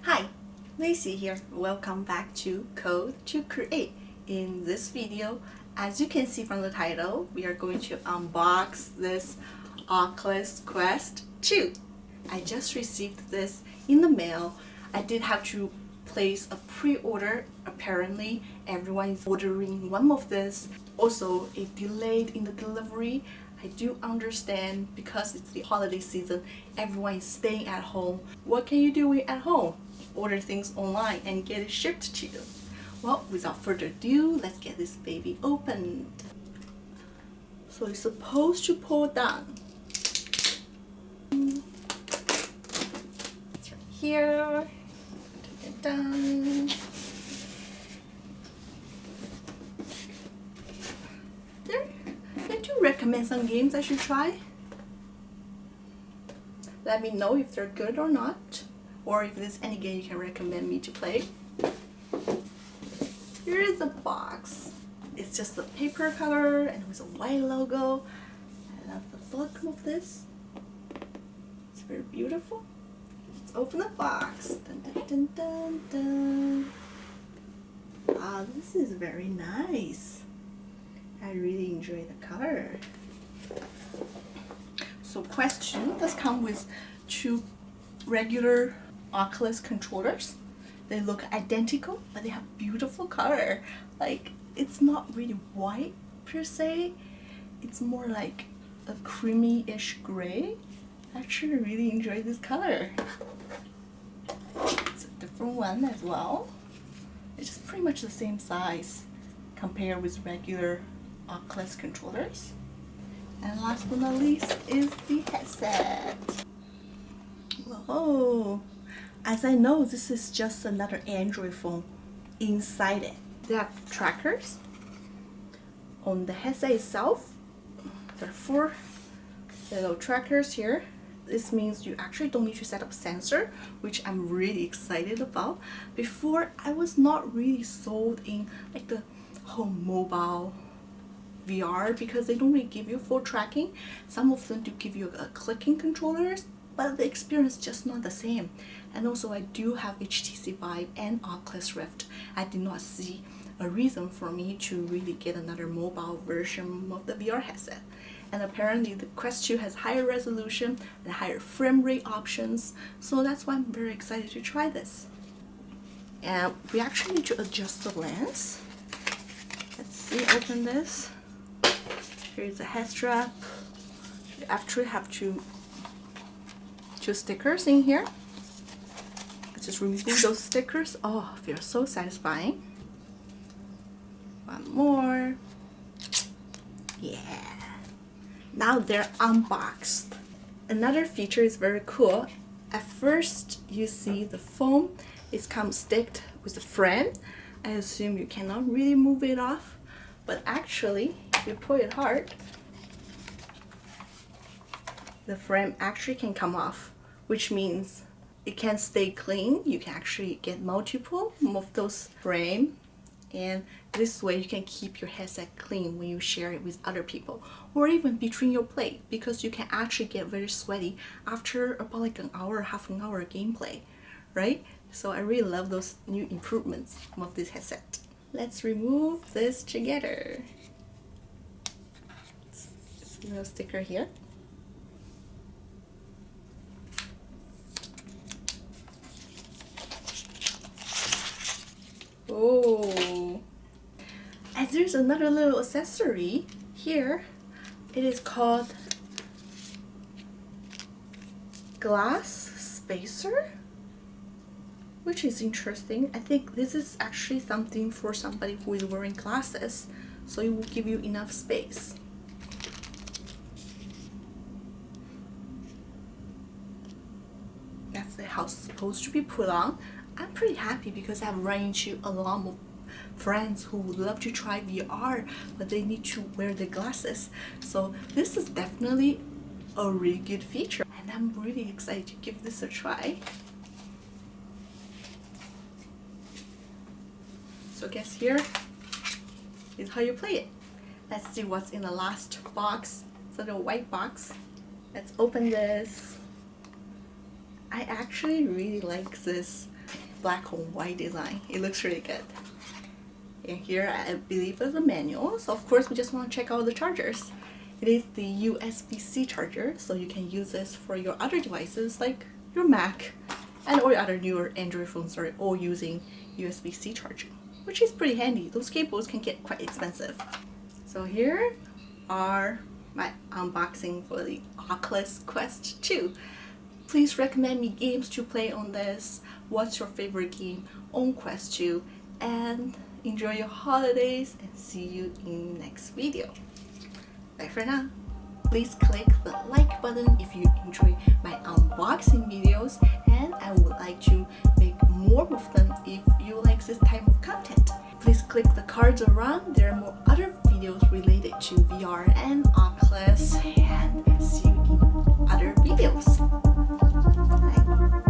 Hi, Lacey here. Welcome back to Code to Create. In this video, as you can see from the title, we are going to unbox this Oculus Quest 2. I just received this in the mail. I did have to place a pre-order. Apparently, everyone is ordering one of this. Also, it delayed in the delivery. I do understand because it's the holiday season, everyone is staying at home. What can you do at home? Order things online and get it shipped to you. Well, without further ado, let's get this baby opened. So it's supposed to pull down. It's right here. Dun. There. I do recommend some games I should try. Let me know if they're good or not, or if there's any game you can recommend me to play. Here is the box. It's just a paper cover and with a white logo. I love the look of this. It's very beautiful. Let's open the box. Dun, dun, dun, dun, dun. Wow, this is very nice. I really enjoy the color. So Quest 2 does come with two regular Oculus controllers. They look identical, but they have beautiful color. Like, it's not really white per se. It's more like a creamy-ish gray. Actually, I really enjoy this color. It's a different one as well. It's just pretty much the same size compared with regular Oculus controllers. And last but not least is the headset. Whoa! As I know, this is just another Android phone inside it. They have trackers on the headset itself. There are 4 little trackers here. This means you actually don't need to set up sensor, which I'm really excited about. Before, I was not really sold in like the whole mobile VR because they don't really give you full tracking. Some of them do give you a clicking controllers, but the experience is just not the same. And also I do have HTC Vive and Oculus Rift. I did not see a reason for me to really get another mobile version of the VR headset. And apparently the Quest 2 has higher resolution and higher frame rate options, so that's why I'm very excited to try this. And we actually need to adjust the lens. Let's see, open this. Here's the head strap. You actually have two stickers in here. Let's just remove those stickers. Oh, feels so satisfying. One more. Yeah. Now they're unboxed. Another feature is very cool. At first, you see the foam is comes sticked with the frame. I assume you cannot really move it off, but actually, if you pull it hard, the frame actually can come off, which means it can stay clean. You can actually get multiple of those frames, and this way you can keep your headset clean when you share it with other people, or even between your play, because you can actually get very sweaty after about like an hour, half an hour gameplay, right? So I really love those new improvements of this headset. Let's remove this together. It's a little sticker here. Oh, and there's another little accessory here. It is called glass spacer, which is interesting. I think this is actually something for somebody who is wearing glasses, so it will give you enough space. That's how it's supposed to be put on. I'm pretty happy because I've run into a lot of friends who would love to try VR, but they need to wear the glasses. So this is definitely a really good feature, and I'm really excited to give this a try. So guess here is how you play it. Let's see what's in the last box. It's a little white box. Let's open this. I actually really like this black on white design. It looks really good. And here I believe is a manual, so of course we just want to check out the chargers. It is the USB-C charger, so you can use this for your other devices like your Mac and all your other newer Android phones are all using USB-C charging, which is pretty handy. Those cables can get quite expensive. So here are my unboxing for the Oculus Quest 2. Please recommend me games to play on this. What's your favorite game on Quest 2? And enjoy your holidays and see you in the next video. Bye for now. Please click the like button if you enjoy my unboxing videos, and I would like to make more of them if you like this type of content. Please click the cards around. There are more other videos related to VR and Oculus, and see you in other videos. Bye.